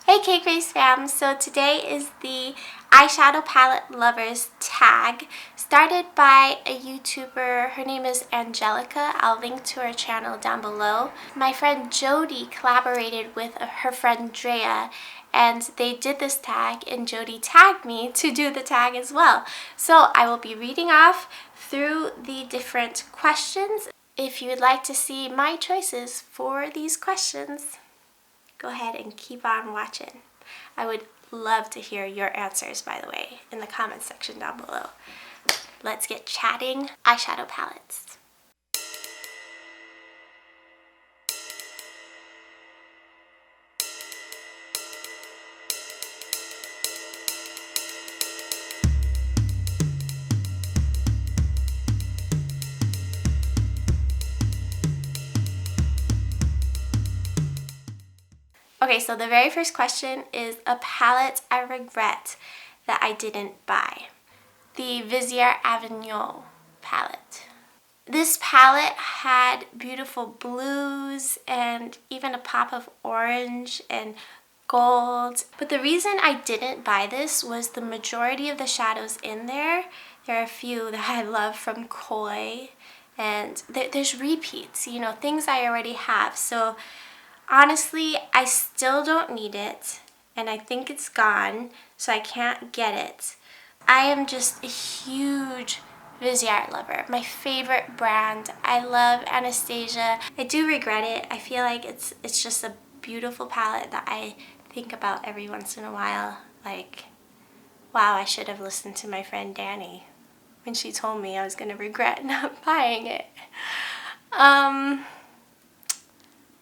Hey CakeFaceFam! So today is the eyeshadow palette lovers tag started by a YouTuber. Her name is Angelica. I'll link to her channel down below. My friend Jody collaborated with her friend Drea and they did this tag and Jody tagged me to do the tag as well. So I will be reading off through the different questions. If you would like to see my choices for these questions, go ahead and keep on watching. I would love to hear your answers, by the way, in the comments section down below. Let's get chatting. Eyeshadow palettes. Okay, so the very first question is a palette I regret that I didn't buy. The Vizier Avignon palette. This palette had beautiful blues and even a pop of orange and gold. But the reason I didn't buy this was the majority of the shadows in there. There are a few that I love from Koi, and there's repeats, you know, things I already have. So honestly, I still don't need it, and I think it's gone, so I can't get it. I am just a huge Vizier lover. My favorite brand. I love Anastasia. I do regret it. I feel like it's just a beautiful palette that I think about every once in a while. Like, wow, I should have listened to my friend Danny when she told me I was going to regret not buying it.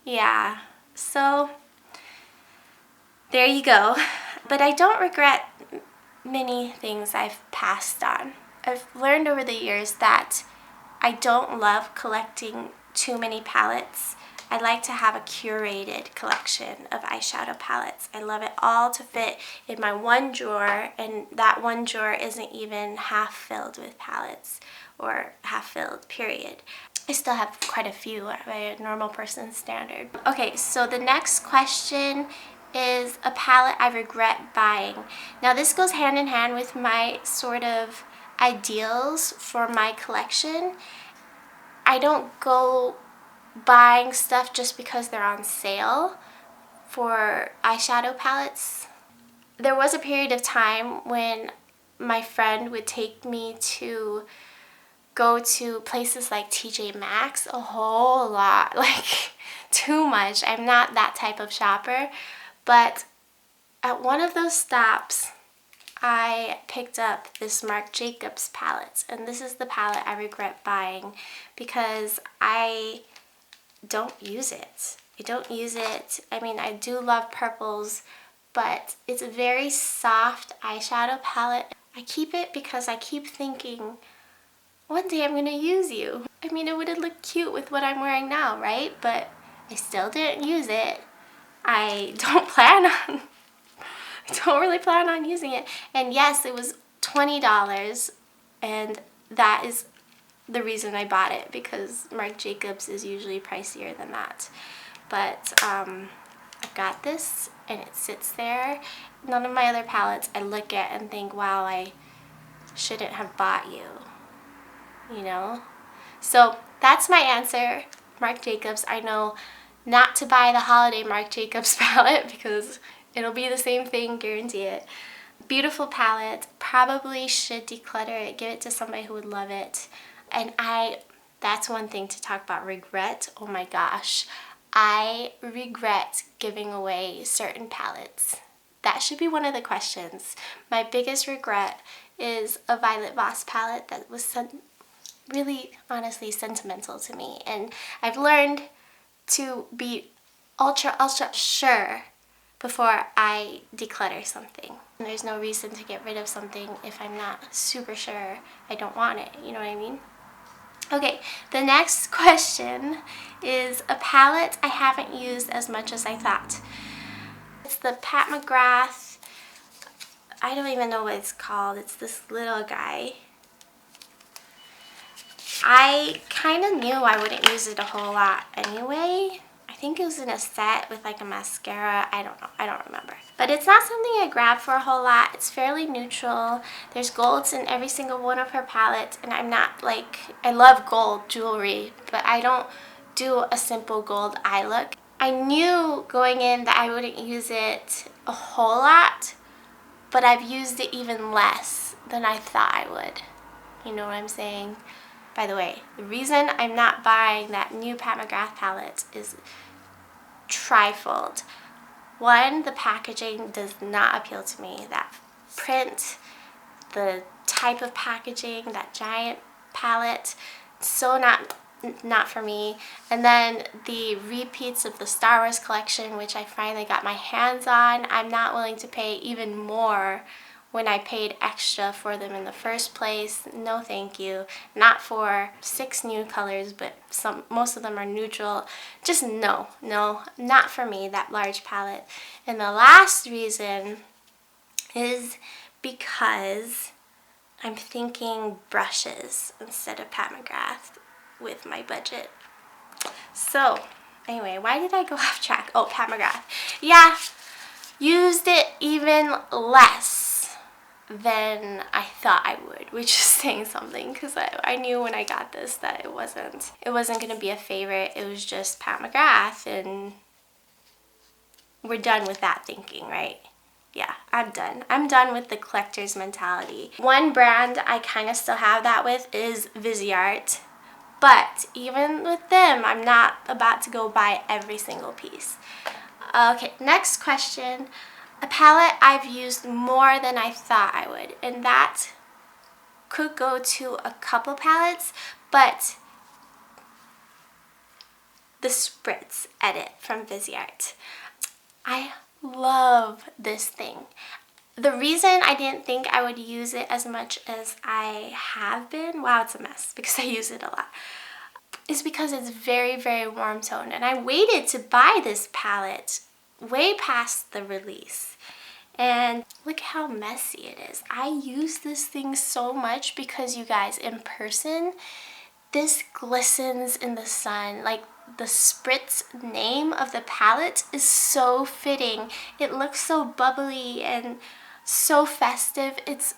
Yeah. So, there you go. But I don't regret many things I've passed on. I've learned over the years that I don't love collecting too many palettes. I like to have a curated collection of eyeshadow palettes. I love it all to fit in my one drawer, and that one drawer isn't even half filled with palettes, or half filled, period. I still have quite a few by a normal person's standard. Okay, so the next question is a palette I regret buying. Now this goes hand in hand with my sort of ideals for my collection. I don't go buying stuff just because they're on sale for eyeshadow palettes. There was a period of time when my friend would take me to go to places like TJ Maxx a whole lot, like too much. I'm not that type of shopper, but at one of those stops I picked up this Marc Jacobs palette, and this is the palette I regret buying because I don't use it. I mean, I do love purples, but it's a very soft eyeshadow palette. I keep it because I keep thinking, one day I'm going to use you. I mean, it would have looked cute with what I'm wearing now, right? But I still didn't use it. I don't really plan on using it. And yes, it was $20, and that is the reason I bought it, because Marc Jacobs is usually pricier than that. But I've got this, and it sits there. None of my other palettes I look at and think, wow, I shouldn't have bought you. You know? So that's my answer. Marc Jacobs. I know not to buy the holiday Marc Jacobs palette because it'll be the same thing, guarantee it. Beautiful palette. Probably should declutter it, give it to somebody who would love it. And that's one thing to talk about regret. Oh my gosh. I regret giving away certain palettes. That should be one of the questions. My biggest regret is a Violet Voss palette that was really, honestly, sentimental to me. And I've learned to be ultra sure before I declutter something. And there's no reason to get rid of something if I'm not super sure I don't want it. You know what I mean? Okay, the next question is a palette I haven't used as much as I thought. It's the Pat McGrath, I don't even know what it's called. It's this little guy. I kind of knew I wouldn't use it a whole lot anyway. I think it was in a set with like a mascara. I don't know. I don't remember. But But it's not something I grab for a whole lot. It's fairly neutral. There's golds in every single one of her palettes, and I'm not like, I love gold jewelry, but I don't do a simple gold eye look. I knew going in that I wouldn't use it a whole lot, but I've used it even less than I thought I would. You know what I'm saying? By the way, the reason I'm not buying that new Pat McGrath palette is trifold. One, the packaging does not appeal to me. That print, the type of packaging, that giant palette, so not for me. And then the repeats of the Star Wars collection, which I finally got my hands on, I'm not willing to pay even more when I paid extra for them in the first place. No thank you. Not for 6 new colors, but most of them are neutral. Just no, not for me, that large palette. And the last reason is because I'm thinking brushes instead of Pat McGrath with my budget. So anyway, why did I go off track? Oh, Pat McGrath. Yeah, used it even less than I thought I would, which is saying something, because I knew when I got this that it wasn't going to be a favorite. It was just Pat McGrath, and we're done with that thinking, right? Yeah, I'm done. I'm done with the collector's mentality. One brand I kind of still have that with is Viseart, but even with them, I'm not about to go buy every single piece. Okay, next question. A palette I've used more than I thought I would, and that could go to a couple palettes, but the Spritz Edit from Viseart. I love this thing. The reason I didn't think I would use it as much as I have been, wow, it's a mess because I use it a lot, is because it's very, very warm tone, and I waited to buy this palette way past the release. And look how messy it is. I use this thing so much because, you guys, in person, this glistens in the sun. Like, the Spritz name of the palette is so fitting. It looks so bubbly and so festive. It's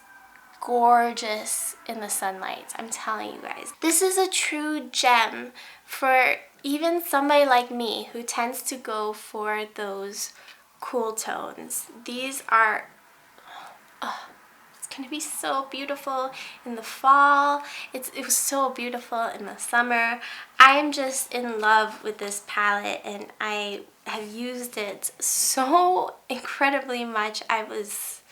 gorgeous in the sunlight, I'm telling you guys. This is a true gem for even somebody like me who tends to go for those cool tones. These are, it's gonna be so beautiful in the fall. It was so beautiful in the summer. I am just in love with this palette, and I have used it so incredibly much. I was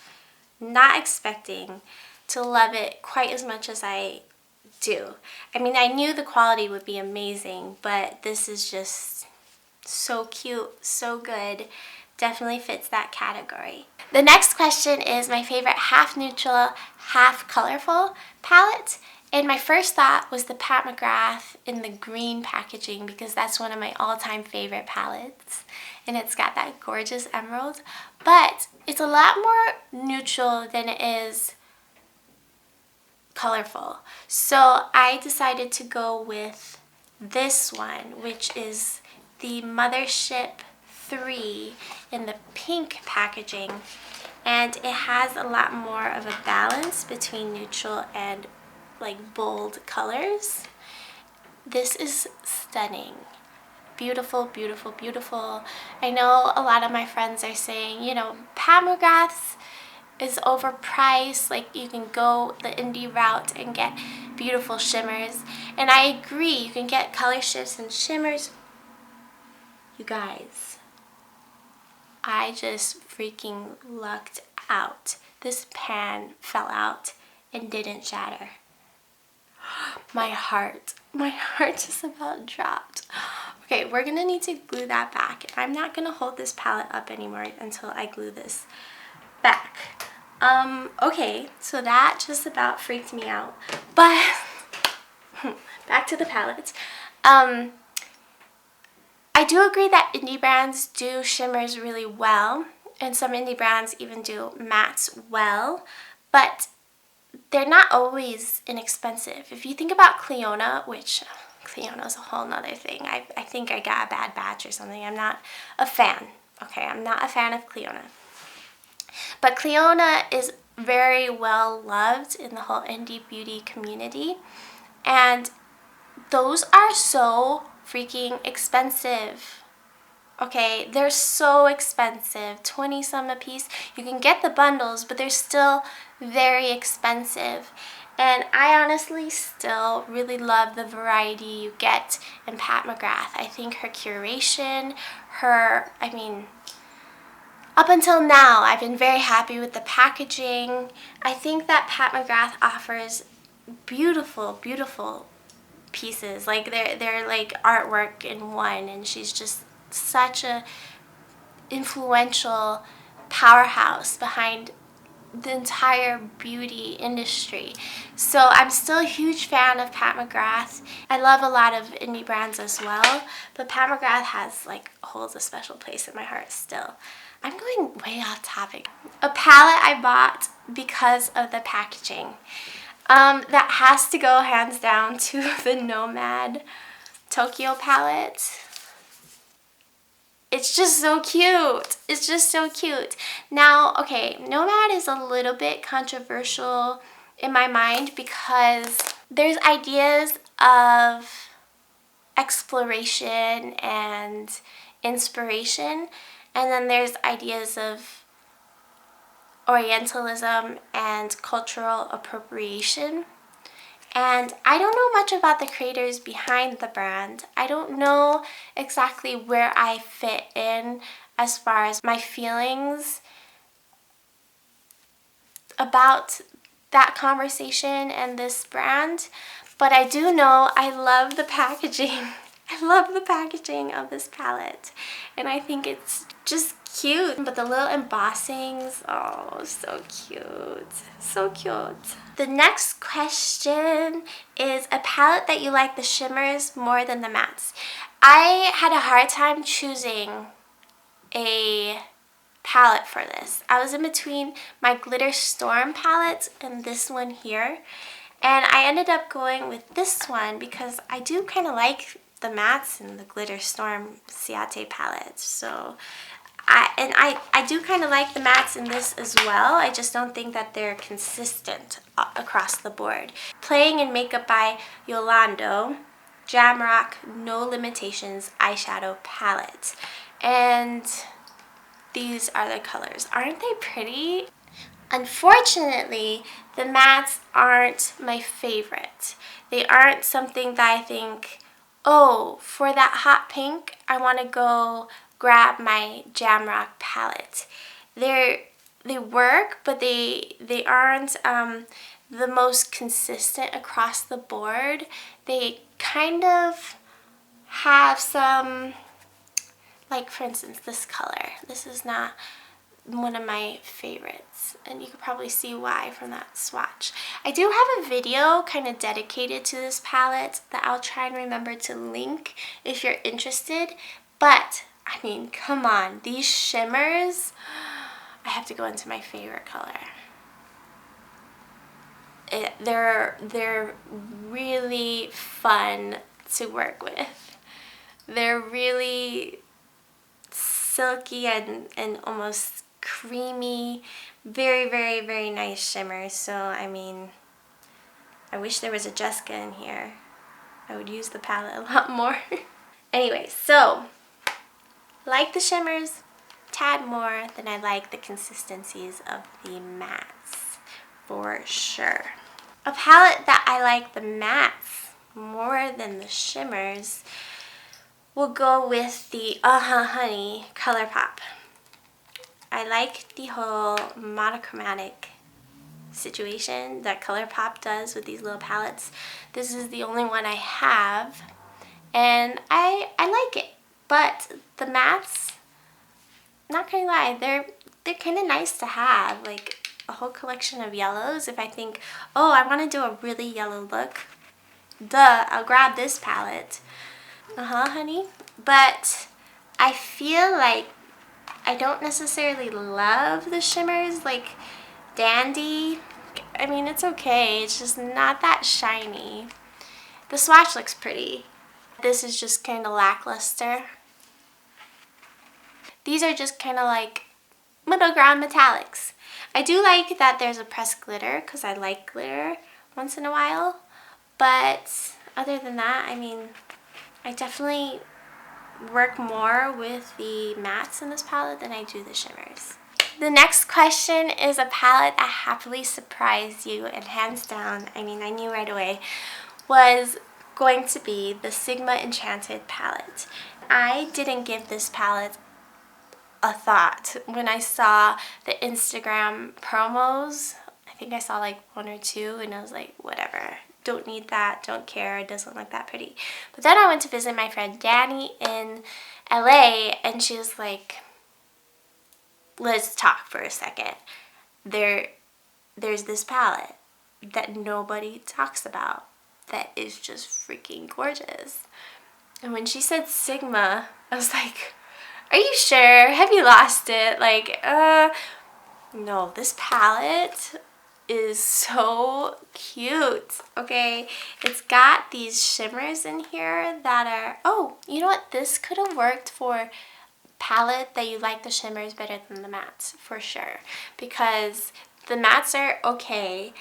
not expecting to love it quite as much as I do. I mean, I knew the quality would be amazing, but this is just so cute, so good. Definitely fits that category. The next question is my favorite half neutral, half colorful palette. And my first thought was the Pat McGrath in the green packaging, because that's one of my all-time favorite palettes. And it's got that gorgeous emerald. But it's a lot more neutral than it is colorful. So I decided to go with this one, which is the Mothership 3 in the pink packaging, and it has a lot more of a balance between neutral and like bold colors. This is stunning. Beautiful, beautiful, beautiful. I know a lot of my friends are saying, you know, Pat McGrath's is overpriced, like you can go the indie route and get beautiful shimmers, and I agree, you can get color shifts and shimmers. You guys, I just freaking lucked out. This pan fell out and didn't shatter. My heart just about dropped. Okay, we're gonna need to glue that back. I'm not gonna hold this palette up anymore until I glue this back. Okay, so that just about freaked me out. But back to the palettes. I do agree that indie brands do shimmers really well, and some indie brands even do mattes well, but they're not always inexpensive. If you think about Cliona, which Cliona's a whole nother thing. I think I got a bad batch or something. I'm not a fan. Okay, I'm not a fan of Cliona. But Cleona is very well loved in the whole indie beauty community, and those are so freaking expensive. Okay, they're so expensive, 20 some a piece. You can get the bundles, but they're still very expensive. And I honestly still really love the variety you get in Pat McGrath. I think her curation, up until now, I've been very happy with the packaging. I think that Pat McGrath offers beautiful, beautiful pieces. Like they're like artwork in one, and she's just such a influential powerhouse behind the entire beauty industry. So I'm still a huge fan of Pat McGrath. I love a lot of indie brands as well, but Pat McGrath holds a special place in my heart still. I'm going way off topic. A palette I bought because of the packaging. That has to go hands down to the Nomad Tokyo palette. It's just so cute. It's just so cute. Now, okay, Nomad is a little bit controversial in my mind because there's ideas of exploration and inspiration, and then there's ideas of Orientalism and cultural appropriation. And I don't know much about the creators behind the brand. I don't know exactly where I fit in as far as my feelings about that conversation and this brand. But I do know I love the packaging. I love the packaging of this palette. And I think it's just cute. But the little embossings, oh, so cute. So cute. The next question is a palette that you like the shimmers more than the mattes. I had a hard time choosing a palette for this. I was in between my Glitter Storm palette and this one here. And I ended up going with this one because I do kind of like the mattes in the Glitter Storm Ciate palette. So I do kind of like the mattes in this as well. I just don't think that they're consistent across the board. Playing in Makeup by Yolando Jamrock No Limitations Eyeshadow Palette. And these are the colors. Aren't they pretty? Unfortunately, the mattes aren't my favorite. They aren't something that I think, oh, for that hot pink, I want to go grab my Jamrock palette. They work, but they aren't the most consistent across the board. They kind of have some, like for instance, this color. This is not one of my favorites, and you could probably see why from that swatch. I do have a video kind of dedicated to this palette that I'll try and remember to link if you're interested, but I mean, come on, these shimmers, I have to go into my favorite color. They're really fun to work with. They're really silky and almost creamy, very, very, very nice shimmers. So, I mean, I wish there was a Jessica in here. I would use the palette a lot more. Anyway, so, like the shimmers, tad more than I like the consistencies of the mattes, for sure. A palette that I like the mattes more than the shimmers will go with the Honey ColourPop. I like the whole monochromatic situation that ColourPop does with these little palettes. This is the only one I have, and I like it. But the mattes, not gonna lie, they're kind of nice to have, like a whole collection of yellows. If I think, oh, I want to do a really yellow look, duh, I'll grab this palette. Honey. But I feel like I don't necessarily love the shimmers, like Dandy. I mean, it's okay, it's just not that shiny. The swatch looks pretty. This is just kind of lackluster. These are just kind of like middle ground metallics. I do like that there's a pressed glitter because I like glitter once in a while. But other than that, I mean, I definitely work more with the mattes in this palette than I do the shimmers. The next question is a palette that happily surprised you, and hands down, I mean, I knew right away, was going to be the Sigma Enchanted palette. I didn't give this palette a thought when I saw the Instagram promos. I think I saw like 1 or 2 and I was like, whatever, don't need that, don't care, it doesn't look that pretty. But then I went to visit my friend Danny in LA and she was like, let's talk for a second. There's this palette that nobody talks about that is just freaking gorgeous. And when she said Sigma, I was like, are you sure? Have you lost it? Like, no, this palette is so cute, okay? It's got these shimmers in here that are, oh, you know what? This could have worked for palette that you like the shimmers better than the mattes, for sure. Because the mattes are okay,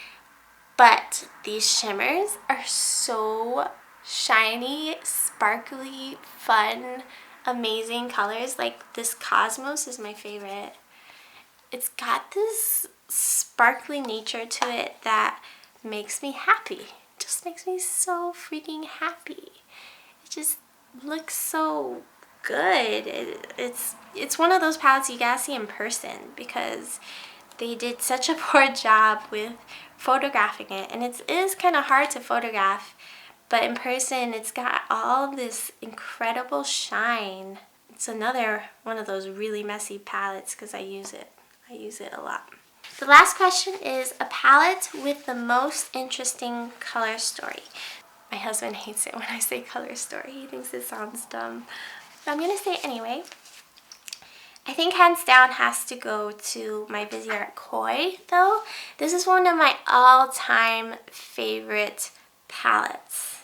but these shimmers are so shiny, sparkly, fun, amazing colors. Like this Cosmos is my favorite. It's got this sparkly nature to it that makes me happy. It just makes me so freaking happy. It just looks so good. It's one of those palettes you gotta see in person because they did such a poor job with photographing it, and it is kind of hard to photograph, but in person it's got all this incredible shine. It's another one of those really messy palettes because I use it a lot. The last question is a palette with the most interesting color story. My husband hates it when I say color story. He thinks it sounds dumb, but I'm gonna say it anyway. I think hands down has to go to my Viseart Koi though. This is one of my all-time favorite palettes,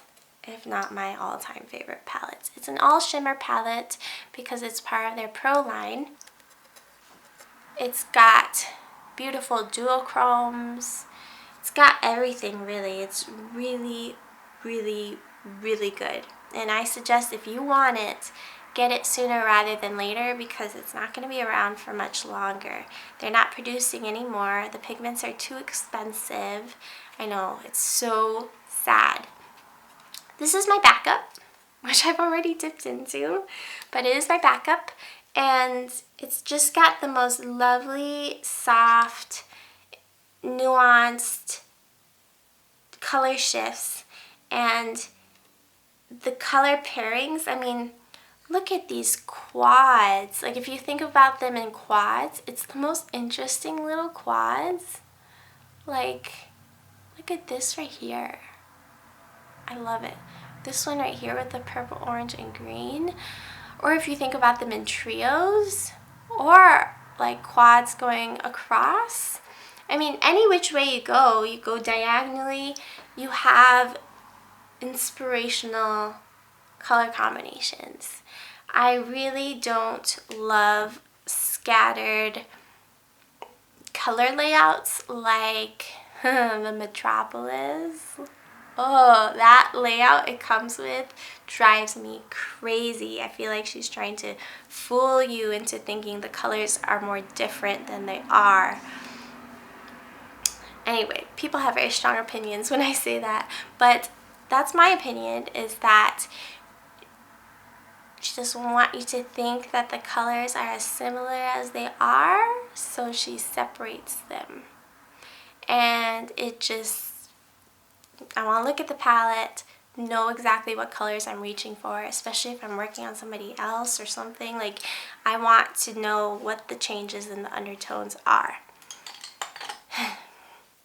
if not my all-time favorite palettes. It's an all shimmer palette because it's part of their Pro line. It's got beautiful duochromes. It's got everything really. It's really, really, really good. And I suggest if you want it, get it sooner rather than later because it's not going to be around for much longer. They're not producing anymore. The pigments are too expensive. I know, it's so sad. This is my backup, which I've already dipped into, but it is my backup, and it's just got the most lovely, soft, nuanced color shifts, and the color pairings, I mean, look at these quads. Like if you think about them in quads, it's the most interesting little quads. Like, look at this right here. I love it. This one right here with the purple, orange, and green. Or if you think about them in trios, or like quads going across. I mean, any which way you go diagonally, you have inspirational color combinations. I really don't love scattered color layouts like the Metropolis. Oh, that layout it comes with drives me crazy. I feel like she's trying to fool you into thinking the colors are more different than they are. Anyway, people have very strong opinions when I say that, but that's my opinion, is that she doesn't want you to think that the colors are as similar as they are, so she separates them. And it just, I want to look at the palette, know exactly what colors I'm reaching for, especially if I'm working on somebody else or something. Like, I want to know what the changes in the undertones are.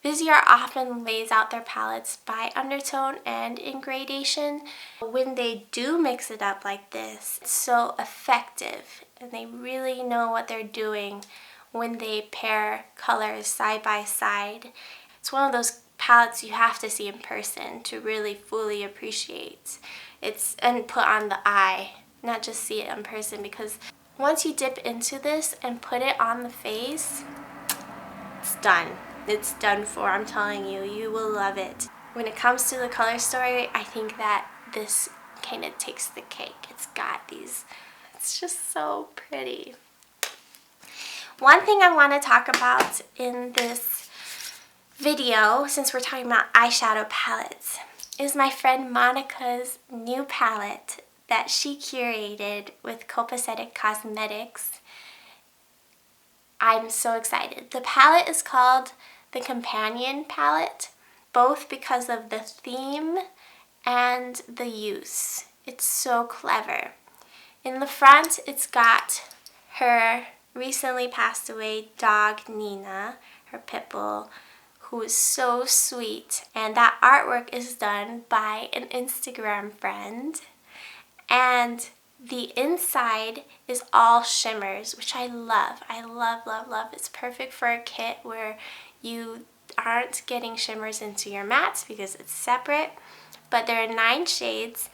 Viseart often lays out their palettes by undertone and in gradation. When they do mix it up like this, it's so effective, and they really know what they're doing when they pair colors side by side. It's one of those palettes you have to see in person to really fully appreciate. And put on the eye, not just see it in person, because once you dip into this and put it on the face, it's done. It's done for, I'm telling you. You will love it. When it comes to the color story, I think that this kind of takes the cake. It's got these, it's just so pretty. One thing I want to talk about in this video, since we're talking about eyeshadow palettes, is my friend Monica's new palette that she curated with Copacetic Cosmetics. I'm so excited. The palette is called the Companion palette, both because of the theme and the use. It's so clever. In the front, it's got her recently passed away dog, Nina, her pit bull, who is so sweet. And that artwork is done by an Instagram friend. And the inside is all shimmers, which I love. I love, love, love. It's perfect for a kit where you aren't getting shimmers into your mattes because it's separate. But there are 9 shades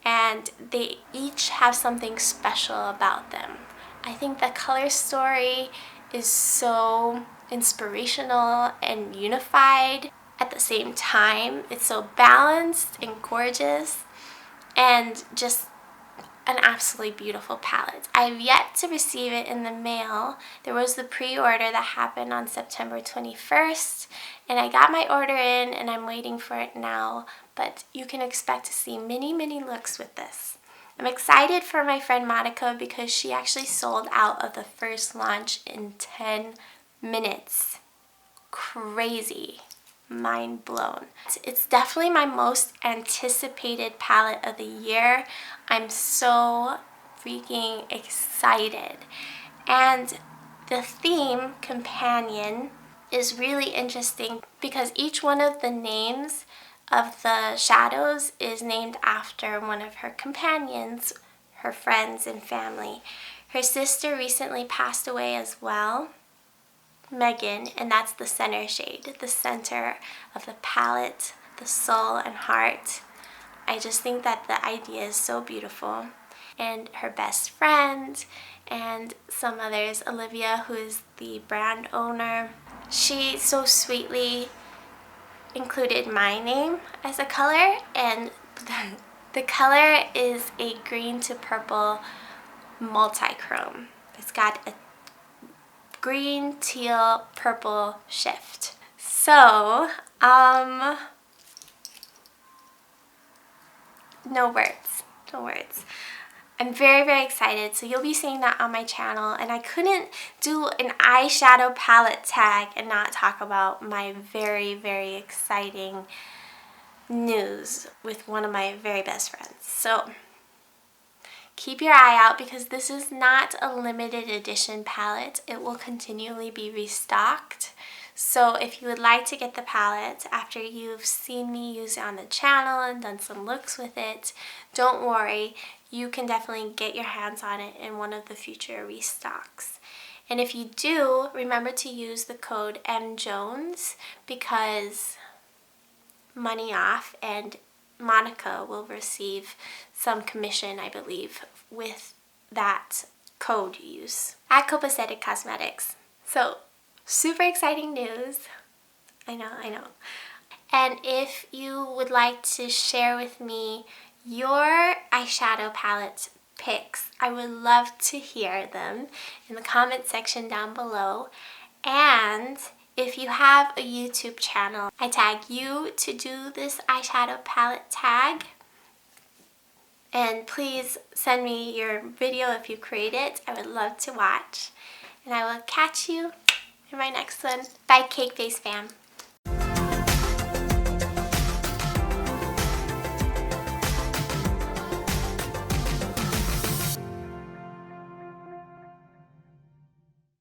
and they each have something special about them. I think the color story is so inspirational and unified at the same time. It's so balanced and gorgeous and just an absolutely beautiful palette. I've yet to receive it in the mail. There was the pre-order that happened on September 21st, and I got my order in and I'm waiting for it now, but you can expect to see many, many looks with this. I'm excited for my friend Monica because she actually sold out of the first launch in 10 minutes. Crazy. Mind blown. It's definitely my most anticipated palette of the year. I'm so freaking excited. And the theme, Companion, is really interesting because each one of the names of the shadows is named after one of her companions, her friends and family. Her sister recently passed away as well, Megan, and that's the center shade, the center of the palette, the soul and heart. I just think that the idea is so beautiful. And her best friend and some others, Olivia, who is the brand owner, she so sweetly included my name as a color, and the color is a green to purple multi-chrome. It's got a green, teal, purple shift. So, no words. I'm very, very excited. So you'll be seeing that on my channel. And I couldn't do an eyeshadow palette tag and not talk about my very, very exciting news with one of my very best friends. So keep your eye out because this is not a limited edition palette. It will continually be restocked. So if you would like to get the palette after you've seen me use it on the channel and done some looks with it, don't worry. You can definitely get your hands on it in one of the future restocks. And if you do, remember to use the code MJones because money off, and Monica will receive some commission, I believe, with that code you use at Copacetic Cosmetics. So, super exciting news. I know. And if you would like to share with me your eyeshadow palette picks, I would love to hear them in the comment section down below. And if you have a YouTube channel, I tag you to do this eyeshadow palette tag. And please send me your video if you create it. I would love to watch. And I will catch you in my next one. Bye, CakeFaceFam.